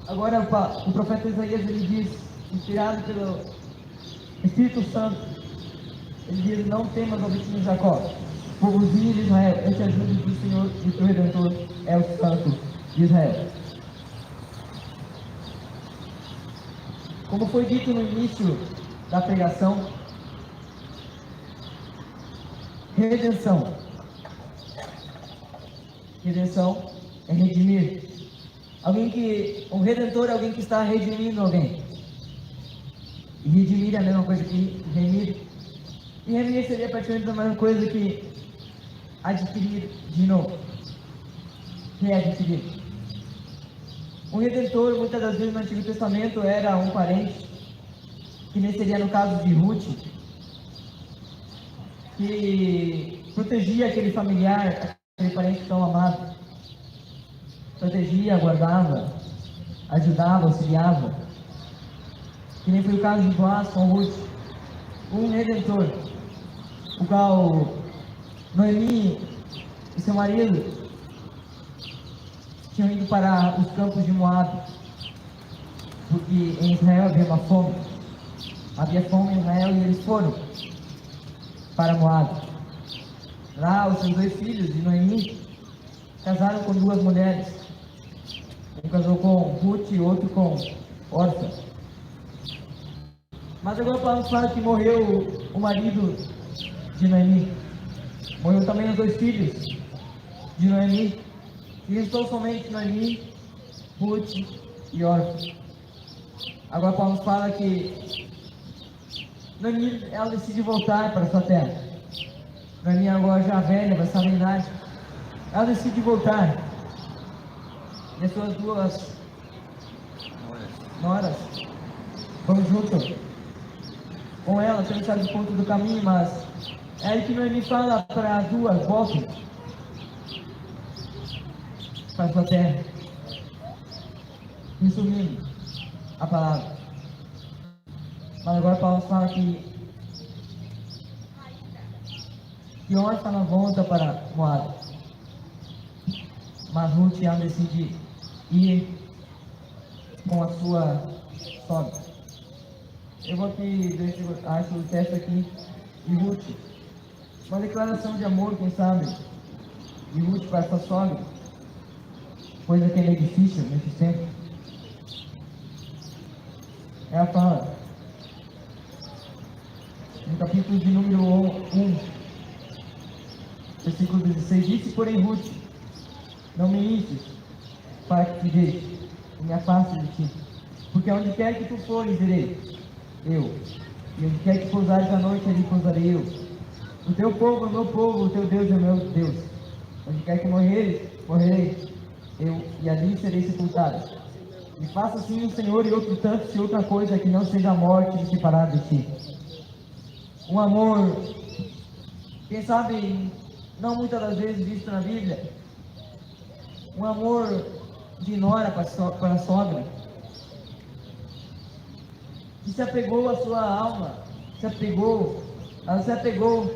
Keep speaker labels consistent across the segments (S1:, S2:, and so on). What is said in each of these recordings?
S1: Agora o profeta Isaías, ele diz, inspirado pelo Espírito Santo, ele diz: não temas, ó filho de Jacó, povozinho de Israel, eu te ajudo, do Senhor e teu Redentor é o Santo de Israel. Como foi dito no início da pregação, redenção. Redenção é redimir. Um redentor é alguém que está redimindo alguém. E redimir é a mesma coisa que remir. E remir seria praticamente a mesma coisa que adquirir de novo. Readquirir. Um redentor, muitas das vezes no Antigo Testamento, era um parente, que nem seria no caso de Ruth, que protegia aquele familiar, aquele parente tão amado. Protegia, guardava, ajudava, auxiliava. Que nem foi o caso de Boaz com Ruth, um redentor, o qual Noemi e seu marido tinham ido para os campos de Moab, porque em Israel havia uma fome. Havia fome em Israel e eles foram para Moab. Lá os seus 2 filhos de Noemi casaram com 2 mulheres. Um casou com Ruth e outro com Orfa. Mas agora Paulo fala que morreu o marido de Noemi. Morreu também os 2 filhos de Noemi. E restou somente Noemi, Ruth e Orfa. Agora Paulo fala que Noemi, ela decide voltar para sua terra. Noemi agora já velha, vai saber a idade. Ela decide voltar. E as suas 2 noras vão junto com ela, você não sabe o ponto do caminho, mas é aí que Noemi fala para as 2: voltem para sua terra. Resumindo a palavra. Mas agora Paulo fala que Orfa não volta para Moab, mas Ruth ela decide ir com a sua sogra. Eu vou aqui ver se acho o texto aqui de Ruth, uma declaração de amor, quem sabe, de Ruth para sua sogra, coisa que é difícil nesse tempo. Ela fala, no capítulo de número 1, versículo 16, disse porém Ruth: não me instes para que te deixe e me afaste de ti, porque onde quer que tu fores, irei eu, e onde quer que pousares a noite, ali pousarei eu. O teu povo é o meu povo, o teu Deus é o meu Deus. Onde quer que morreres, morrerei eu, e ali serei sepultado. E faça assim o Senhor e outro tanto, se outra coisa que não seja a morte me separar de ti. Um amor, quem sabe, não muitas das vezes visto na Bíblia. Um amor de nora para a sogra, que se apegou à sua alma, ela se apegou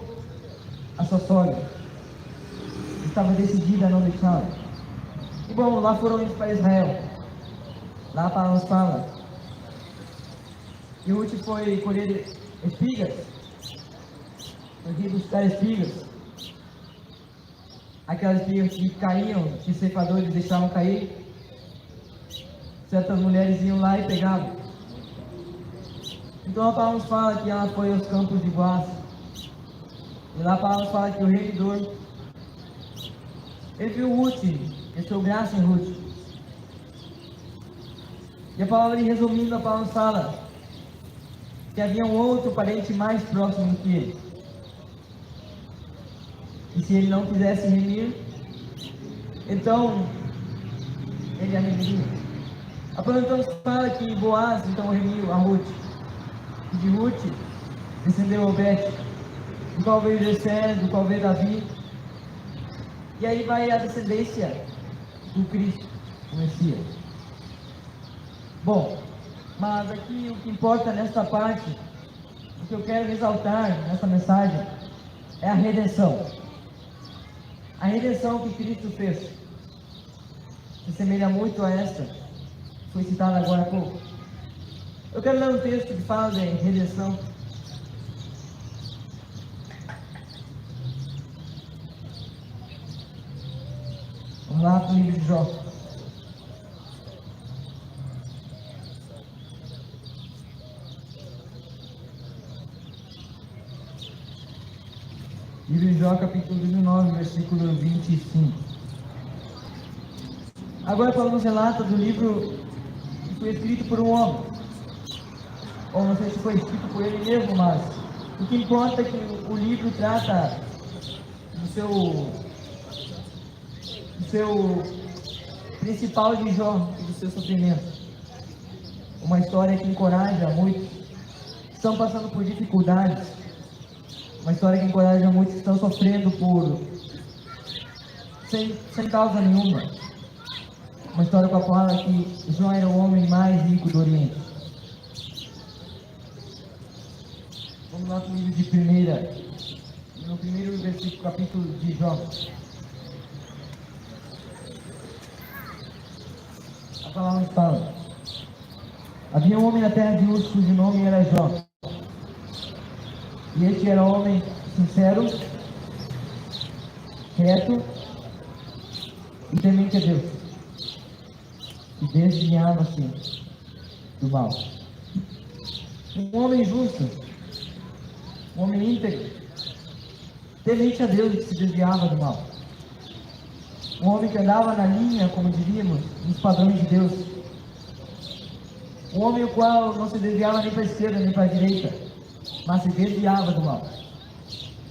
S1: à sua sogra, estava decidida a não deixá-la. E bom, lá foram eles para Israel. Lá a palavra nos fala que Ruth foi colher espigas, foi buscar espigas, aquelas espigas que caíam, que os ceifadores deixavam cair. Certas mulheres iam lá e pegavam. Então a palavra nos fala que ela foi aos campos de Boaz. E lá a palavra nos fala que o rendidor, ele viu Ruth, achou graça em Ruth. E a palavra, resumindo, a palavra nos fala que havia um outro parente mais próximo que ele. E se ele não quisesse remir, então ele a remiria. A palavra então nos fala que Boaz então remiu a Ruth. E de Ruth descendeu Obed, do qual veio Jessé, do qual veio Davi. E aí vai a descendência do Cristo, o Messias. Bom, mas aqui o que importa nesta parte, o que eu quero ressaltar nessa mensagem, é a redenção. A redenção que Cristo fez se semelha muito a esta, foi citado agora há pouco. Eu quero ler um texto que fala de redenção. Vamos lá para o livro de Jó. Livro de Jó, capítulo 9, versículo 25. Agora falamos relata do livro que foi escrito por um homem. Ou não sei se foi escrito por ele mesmo, mas o que importa é que o livro trata do seu principal de Jó e do seu sofrimento. Uma história que encoraja muitos que estão passando por dificuldades. Uma história que encoraja muitos que estão sofrendo sem causa nenhuma. Uma história com a fala que Jó era o homem mais rico do Oriente. Vamos lá para o livro de no primeiro versículo, capítulo de Jó. A palavra fala: havia um homem na terra de Uz, cujo nome era Jó. E este era um homem sincero, reto e temente a Deus, e desviava-se do mal. Um homem justo, um homem íntegro, temente a Deus, que se desviava do mal. Um homem que andava na linha, como diríamos, nos padrões de Deus. Um homem o qual não se desviava nem para a esquerda nem para a direita, mas se desviava do mal.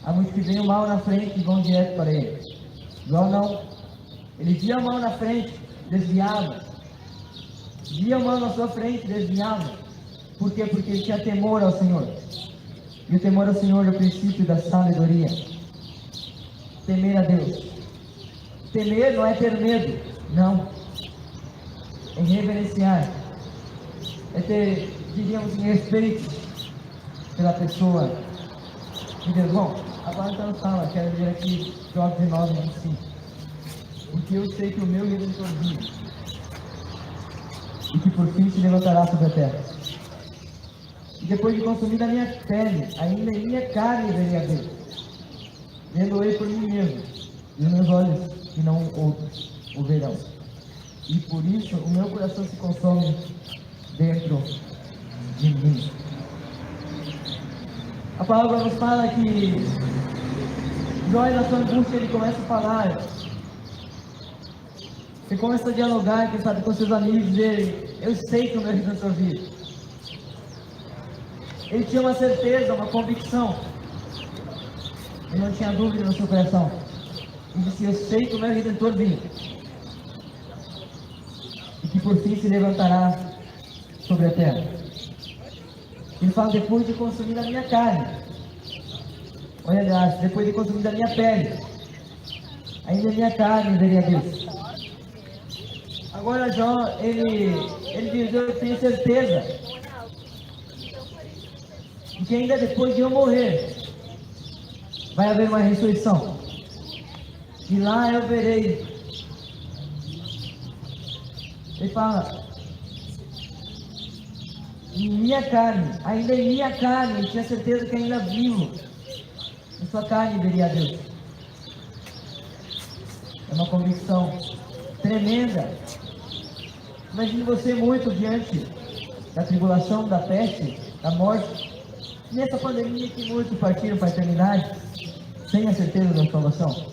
S1: Há muitos que veem o mal na frente e vão direto para ele. Jó não. Ele via o mal na frente, desviava. Via o mal na sua frente, desviava. Por quê? Porque ele tinha temor ao Senhor. E o temor ao Senhor é o princípio da sabedoria. Temer a Deus. Temer não é ter medo, não. É reverenciar. É ter, diríamos, respeito pela pessoa de Deus. Bom, agora então fala, quero ler aqui Jó 19, 25. Porque eu sei que o meu Redentor vive, e que por fim se levantará sobre a terra. E depois de consumir a minha pele, ainda em minha carne verei a Deus. Vendo-ei por mim mesmo, e os meus olhos que não outros o verão. E por isso o meu coração se consome dentro de mim. A palavra nos fala que Jó, na sua angústia, ele começa a falar. Ele começa a dialogar, quem sabe, com seus amigos, dizer: eu sei que o meu Redentor vive. Ele tinha uma certeza, uma convicção. Ele não tinha dúvida no seu coração. Ele disse: eu sei que o meu Redentor vive, e que por fim se levantará sobre a terra. Ele fala: depois de consumir a minha carne, olha, aliás, depois de consumir a minha pele, ainda a minha carne veria Deus. Agora Jó, ele diz: eu tenho certeza de que ainda depois de eu morrer, vai haver uma ressurreição. E lá eu verei. Ele fala: em minha carne, ainda em minha carne, ele tinha certeza que ainda vivo, em sua carne veria a Deus. É uma convicção tremenda. Imagine você muito diante da tribulação, da peste, da morte, nessa pandemia que muitos partiram para a eternidade, sem a certeza da salvação.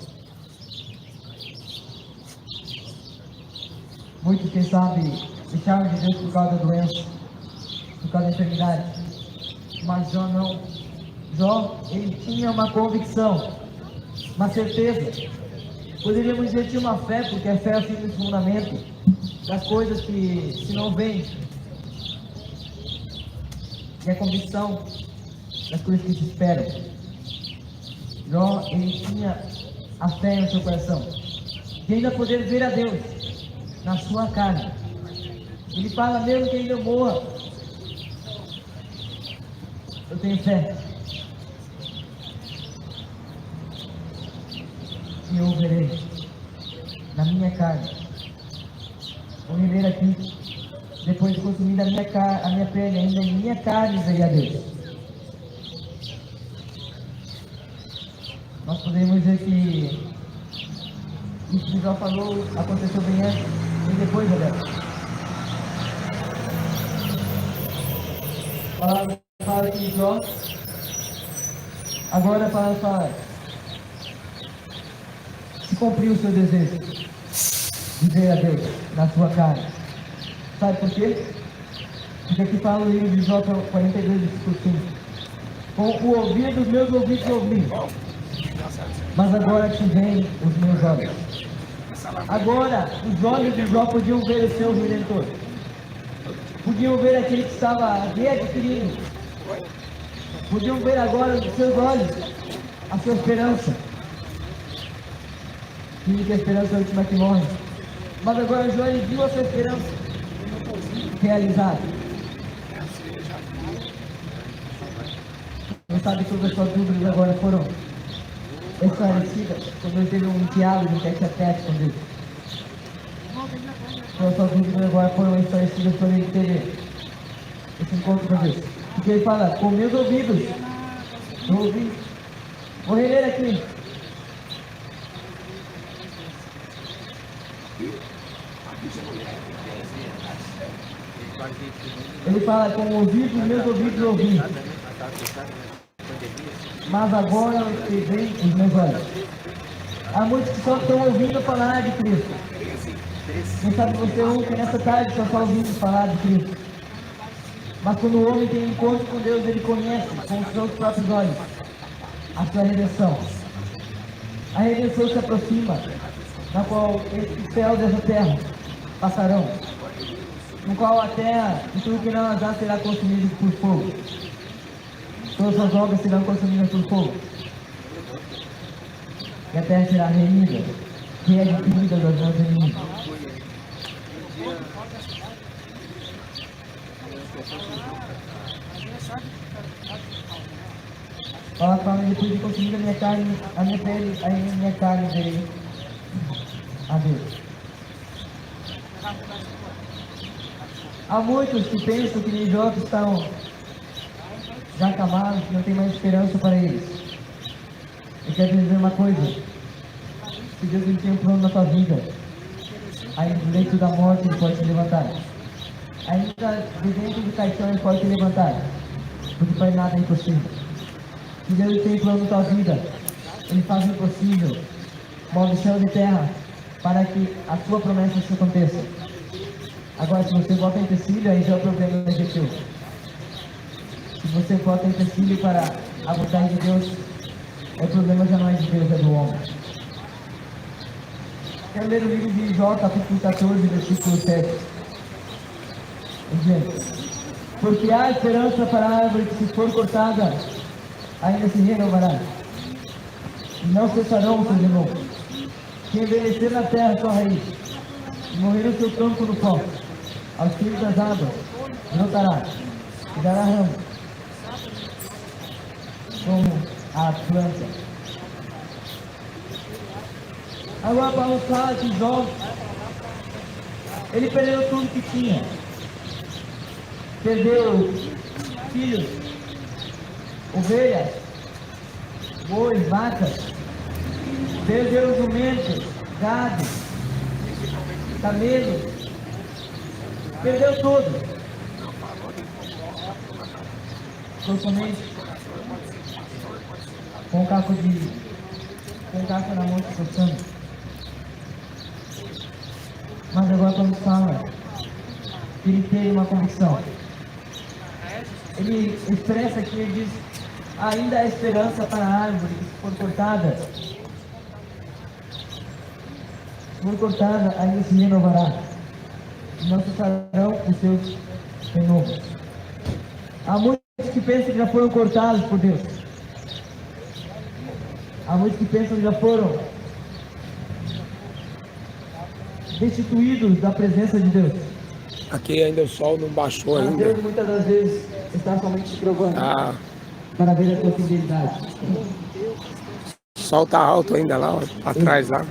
S1: Muitos, quem sabe, deixaram de Deus por causa da doença, por causa da enfermidade. Mas Jó não. Jó, ele tinha uma convicção, uma certeza. Poderíamos dizer que tinha uma fé, porque a fé é o firme fundamento das coisas que se não veem. E a convicção das coisas que se esperam. Jó, ele tinha a fé no seu coração, de ainda poder ver a Deus na sua carne. Ele fala: mesmo que ainda eu morra, eu tenho fé, e eu o verei na minha carne. Vamos ler aqui depois de consumir a minha pele, ainda em minha carne verei a Deus. Nós podemos dizer que isso que Jó falou aconteceu bem antes e depois, Adel. A palavra fala que Jó, agora a palavra fala, se cumpriu o seu desejo de ver a Deus na sua carne. Sabe por quê? Porque aqui fala o livro de Jó 42, versículo 5. Com o ouvido dos meus ouvidos ouvi, mas agora te veem os meus olhos. Agora, os olhos de Jó podiam ver o seu Redentor. Podiam ver aquele que estava readquirindo. Podiam ver agora nos seus olhos a sua esperança. Diz que a esperança é a última que morre. Mas agora Jó viu a sua esperança realizada. Não sabe que todas as suas dúvidas agora foram esclarecidas quando ele teve um diálogo de tete a tete com Deus. Todas as suas dúvidas agora foram esclarecidas quando ele teve esse encontro com Deus. Porque ele fala, com meus ouvidos, eu ouvi. Vou reler aqui. Ele fala, com o ouvido dos meus ouvidos eu ouvi, mas agora eu vejo os meus olhos. Há muitos que só estão ouvindo falar de Cristo. Quem sabe você é um que nessa tarde só está ouvindo falar de Cristo. Mas quando o homem tem um encontro com Deus, ele conhece com os seus próprios olhos a sua redenção. A redenção se aproxima, na qual os céus dessa terra passarão, no qual a terra e tudo que não já será consumido por fogo. Todas as obras serão consumidas por fogo. E a terra será remida, readquirida dos meus inimigos. Fala para mim, depois de consumir a minha carne, a minha pele, a minha carne verei a Deus. Há muitos que pensam que nem Jó estão já acabados, que não tem mais esperança para eles. Eu quero te dizer uma coisa: se Deus não tem um plano na tua vida, ainda do leito da morte ele pode te levantar. Ainda de dentro do caixão ele pode te levantar, porque para nada é impossível. Se Deus tem um plano na tua vida, ele faz o impossível, move céu e terra, para que a sua promessa se aconteça. Agora, se você bota empecilho, aí já é o problema do teu. Se você bota empecilho para a vontade de Deus, o problema já não é de Deus, é do homem. Quero ler o livro de Jó, capítulo 14, versículo 7. Gente, porque há esperança para a árvore que, se for cortada, ainda se renovará, e não cessarão os seus renovos. Que envelhecer na terra sua raiz, e morrer o seu tronco no pó, aos filhos das águas, brotará, e dará ramo, como a planta. Agora Paulo fala que Jó, ele perdeu tudo que tinha. Perdeu filhos, ovelhas, bois, vacas, perdeu jumentos, gado, camelos, perdeu tudo. Ficou somente com um caco na mão se esforçando. Mas agora quando fala, ele tem uma convicção. Ele expressa que ele diz, ainda há esperança para a árvore que, se for cortada, ainda se renovará, e não cessarão os seus renovos. Há muitos que pensam que já foram cortados por Deus. Há muitos que pensam que já foram destituídos da presença de Deus.
S2: Aqui ainda o sol não baixou ainda.
S1: Deus muitas das vezes está somente te provando para ver a tua fidelidade.
S2: O sol está alto ainda lá, ó, atrás lá.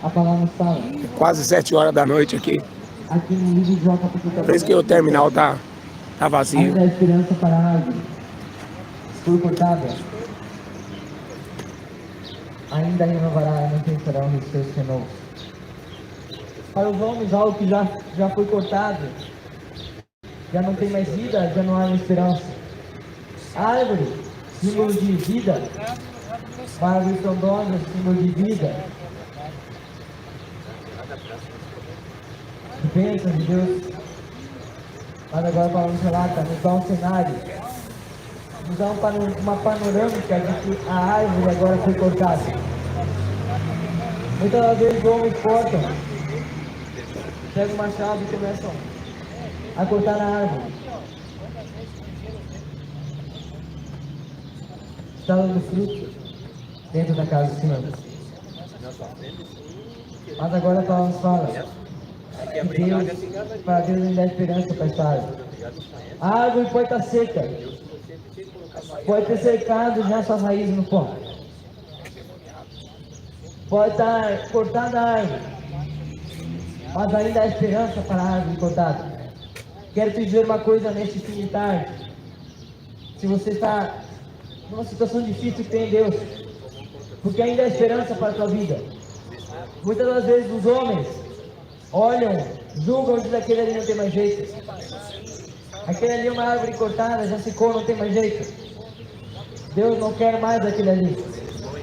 S1: A palavra fala.
S2: É quase 7 horas da noite aqui.
S1: aqui no livro de Jó, capítulo 14.
S2: Por isso que o terminal tá vazio.
S1: Ainda há esperança para a árvore, se for cortada. Ainda renovará e não pensarão nos seus renovos. Para os homens, algo que já foi cortado, já não tem mais vida, já não há esperança. A árvore, símbolo de vida. Uma árvore frondosa, símbolo de vida. De bênção de Deus. Mas agora para nos relata, nos dá um cenário, nos dá uma panorâmica de que a árvore agora foi cortada. Muitas vezes os homens cortam, pegam uma chave e começam a cortar na árvore. Está dando fruto dentro da casa do Senhor. Mas agora a palavra nos fala que Deus, para Deus ainda há esperança para esta árvore. A árvore pode estar seca, pode ter secado já suas raízes no pó, pode estar cortada a árvore, mas ainda há esperança para a árvore cortada. Quero te dizer uma coisa neste fim de tarde. Se você está numa situação difícil, tem Deus, porque ainda há esperança para a tua vida. Muitas das vezes os homens olham, julgam e dizem: aquele ali não tem mais jeito, aquele ali é uma árvore cortada, já secou, não tem mais jeito. Deus não quer mais aquele ali.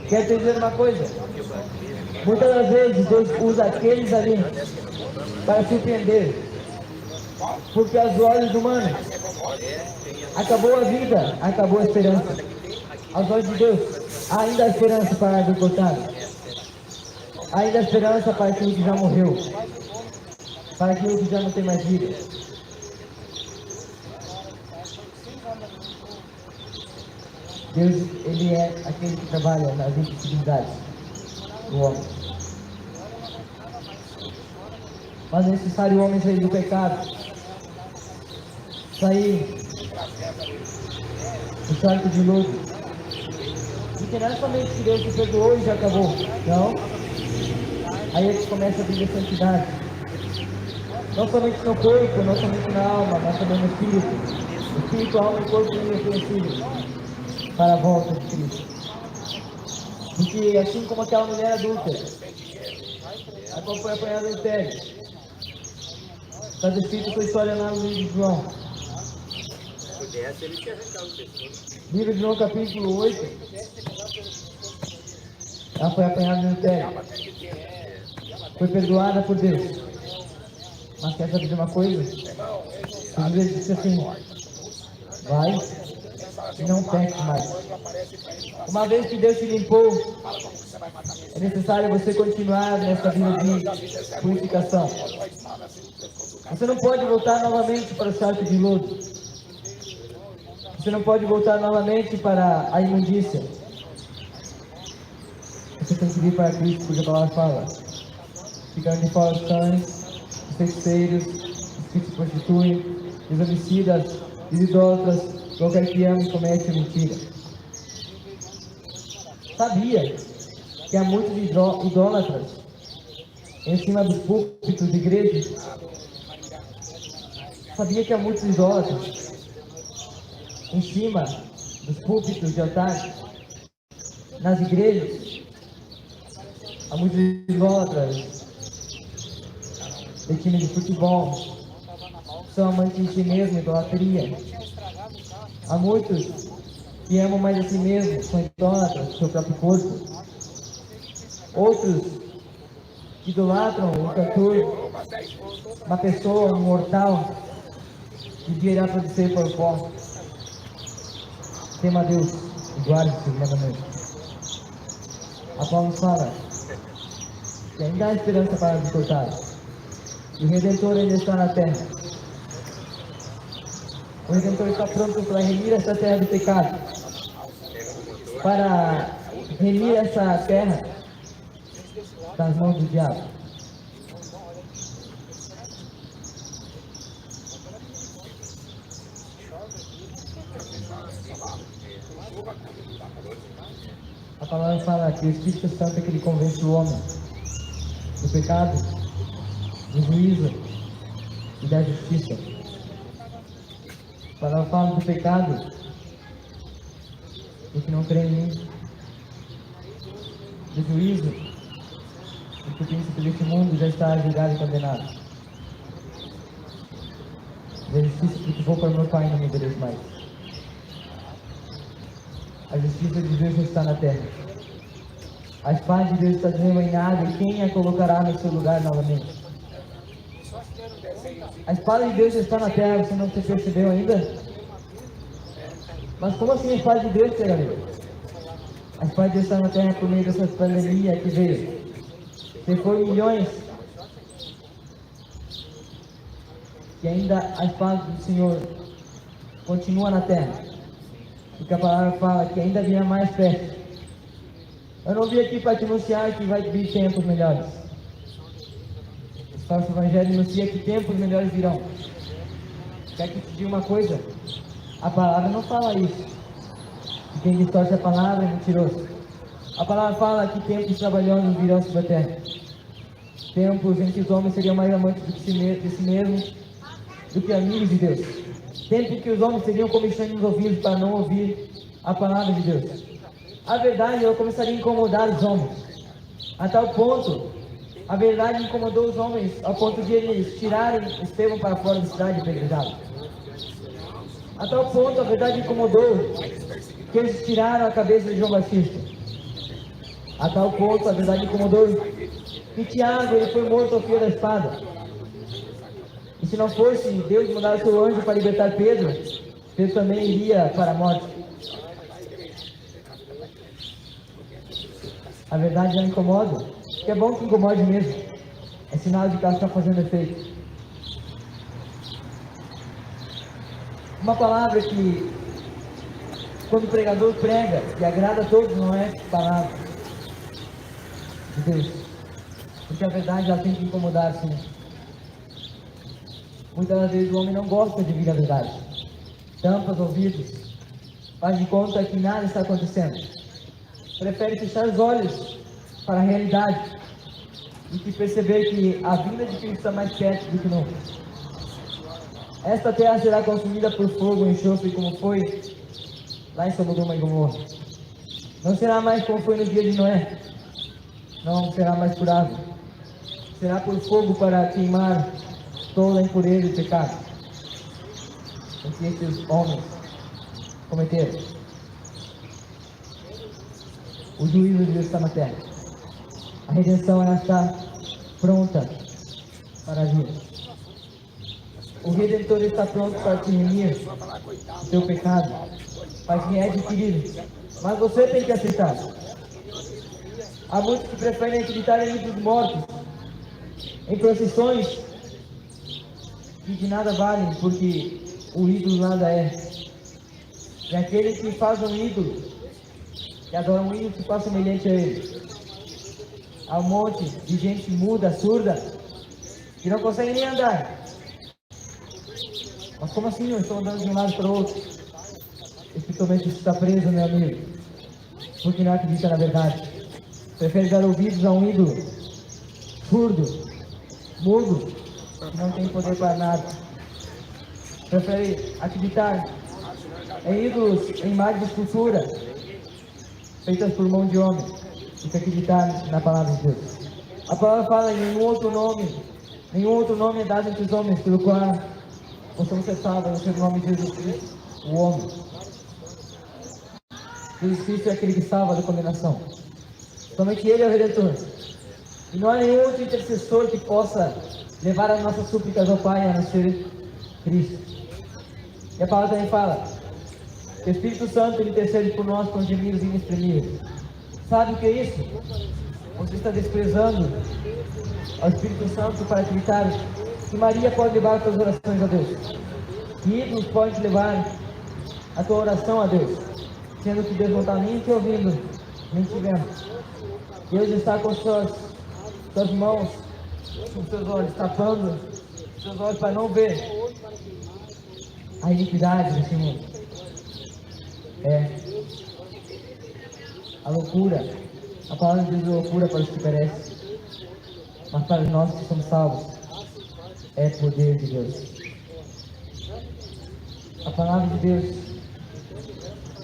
S1: Quero te dizer uma coisa, muitas das vezes Deus usa aqueles ali para surpreender, porque aos olhos humanos acabou a vida, acabou a esperança. Aos olhos de Deus ainda há esperança para a árvore cortada, ainda há esperança para aquilo que já morreu, para aquilo que já não tem mais vida. Deus, Ele é aquele que trabalha nas impossibilidades do homem. Mas é necessário o homem sair do pecado, sair do charco de lodo. Porque não é somente que Deus te perdoou e já acabou. Não. Aí ele começa a viver santidade. Não somente no corpo, não somente na alma, mas também no espírito. Espírito, alma e corpo irrepreensível para a volta de Cristo. Porque assim como aquela mulher adulta, a qual foi apanhada em adultério, está descrito sua história lá no livro de João. Livro de João, capítulo 8. Ela foi apanhada em adultério. Foi perdoada por Deus. Mas quer saber de uma coisa? Jesus disse assim: vai e não peque mais. Uma vez que Deus te limpou, é necessário você continuar nessa vida de purificação. Você não pode voltar novamente para o charco de lodo. Você não pode voltar novamente para a imundícia. Você tem que vir para Cristo, porque a palavra fala: ficando de fora os cães, os feiticeiros, os que se prostituem, os homicidas, os idólatras, qualquer que ama e comete mentira. Sabia que há muitos idólatras em cima dos púlpitos de igrejas? Sabia que há muitos idólatras em cima dos púlpitos de altar, nas igrejas? Há muitos idólatras de time de futebol, são amantes de si mesmo, idolatria. Há muitos que amam mais a si mesmo, são idólatras do seu próprio corpo. Outros que idolatram um cantor, uma pessoa, um mortal, que virá para descer para o pó. Tema a Deus e guarde os seus mandamentos. A Paulo nos fala que ainda há esperança para nos cortar. E o Redentor ainda está na terra. O Redentor está pronto para remir essa terra do pecado, para remir essa terra das mãos do diabo. A palavra fala que o Espírito Santo é que ele convence o homem do pecado, do juízo e da justiça. A palavra fala do pecado do que não crê em mim, do juízo, porque o príncipe deste mundo já está julgado e condenado. Da justiça porque vou para o meu Pai e não me vereis mais. A justiça de Deus já está na terra. A espada de Deus está desembainhada e quem a colocará no seu lugar novamente? A espada de Deus já está na terra, você não percebeu ainda? Mas como assim a espada de Deus, Senhor? A espada de Deus está na terra por meio dessa pandemia que veio. Você foi milhões. E ainda a espada do Senhor continua na terra. Porque a palavra fala que ainda virá mais perto. Eu não vim aqui para te anunciar que vai vir tempos melhores. O falso evangelho anuncia que tempos melhores virão. Quer que te diga uma coisa? A palavra não fala isso. E quem distorce a palavra é mentiroso. A palavra fala que tempos trabalhosos virão sobre a terra. Tempos em que os homens seriam mais amantes de si mesmos do que amigos de Deus. Tempos que os homens seriam como estranhos nos ouvidos para não ouvir a palavra de Deus. A verdade, ela começaria a incomodar os homens. A tal ponto, a verdade incomodou os homens ao ponto de eles tirarem Estevão para fora da cidade e apedrejá-lo. A tal ponto, a verdade incomodou que eles tiraram a cabeça de João Batista. A tal ponto, a verdade incomodou que Tiago ele foi morto ao fio da espada. E se não fosse Deus mandar o seu anjo para libertar Pedro, Pedro também iria para a morte. A verdade já me incomoda, que é bom que incomode mesmo. É sinal de que ela está fazendo efeito. Uma palavra que, quando o pregador prega e agrada a todos, não é palavra de Deus. Porque a verdade ela tem que incomodar, sim. Muitas das vezes o homem não gosta de ouvir a verdade. Tampa os ouvidos, faz de conta que nada está acontecendo. Prefere fechar os olhos para a realidade e que perceber que a vinda de Cristo está mais perto do que nunca. Esta terra será consumida por fogo e enxofre como foi lá em Sodoma e Gomorra. Não será mais como foi no dia de Noé. Não será mais por água. Será por fogo para queimar toda a impureza e pecado que esses homens cometeram. O juízo de Deus está na terra. A redenção ela está pronta para vir. O Redentor está pronto para te remir o teu pecado, para te readquirir. Mas você tem que aceitar. Há muitos que preferem acreditar em livros mortos, em procissões que de nada valem, porque o ídolo nada é. E aquele que faz um ídolo, que adora um ídolo que faz semelhante a ele. Há um monte de gente muda, surda, que não consegue nem andar. Mas como assim? Eu estou andando de um lado para o outro. Espiritualmente está preso, meu amigo, porque não acredita na verdade. Prefere dar ouvidos a um ídolo surdo, mudo, que não tem poder para nada. Prefere acreditar em ídolos, em imagens de escultura feitas por mão de homem, do que acreditar na palavra de Deus. A palavra fala em nenhum outro nome é dado entre os homens, pelo qual possamos ser salvos, no nome de Jesus Cristo, o homem. Jesus Cristo é aquele que salva da condenação. Somente Ele é o Redentor. E não há nenhum outro intercessor que possa levar as nossas súplicas ao Pai, a não ser Cristo. E a palavra também fala que o Espírito Santo intercede por nós com gemidos inexprimíveis. Sabe o que é isso? Você está desprezando ao Espírito Santo para acreditar que Maria pode levar as tuas orações a Deus. Que ídolos podem levar a tua oração a Deus. Sendo que Deus não está nem te ouvindo, nem te vendo. Deus está com suas mãos, com seus olhos, tapando seus olhos para não ver a iniquidade desse mundo. A loucura. A palavra de Deus é loucura para os que perecem, mas para nós que somos salvos, é poder de Deus. A palavra de Deus,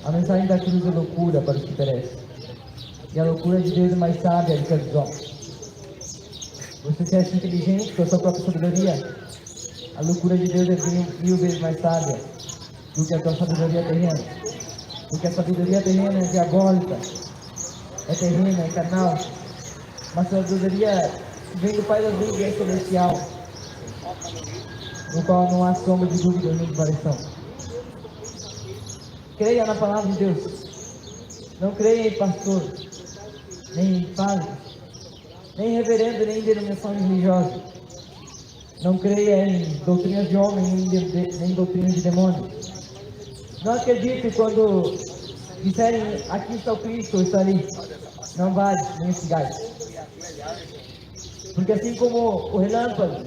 S1: a mensagem da cruz é loucura para os que perecem. E a loucura de Deus é mais sábia do que a dos homens. Você se acha inteligente com a sua própria sabedoria? A loucura de Deus é mil vezes mais sábia do que a tua sabedoria terrena. Porque a sabedoria terrena é diabólica, é terrena, é carnal. Mas a sabedoria vem do Pai das luzes e é celestial, no qual não há sombra de dúvida nem de variação. Creia na palavra de Deus. Não creia em pastor, nem em padre, nem em reverendo, nem em denominação religiosa. Não creia em doutrinas de homem, nem em doutrinas de demônio. Não acredite quando disserem, aqui está o Cristo, ou está ali. Não vale, nem esse gás. Porque assim como o relâmpago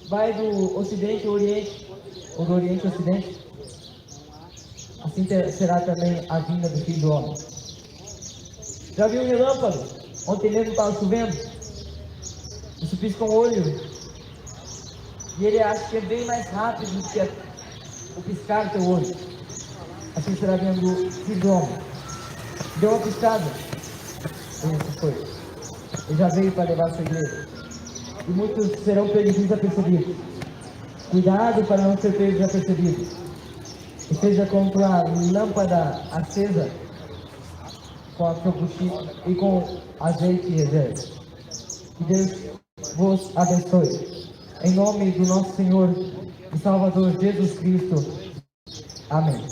S1: vai do ocidente ao oriente, ou do oriente ao ocidente, assim será também a vinda do Filho do Homem. Já viu um relâmpago? Ontem mesmo estava chovendo. Você pisca um olho e ele acha que é bem mais rápido do que o piscar do teu olho. Assim será vindo do Filho do Homem. Deu uma piscada. Isso foi. Ele já veio para levar a sua igreja. E muitos serão pegos desapercebidos. Cuidado para não ser pego desapercebido. E seja como a lâmpada acesa com a sua buchita e com azeite e reserva. Que Deus vos abençoe. Em nome do nosso Senhor e Salvador Jesus Cristo. Amém.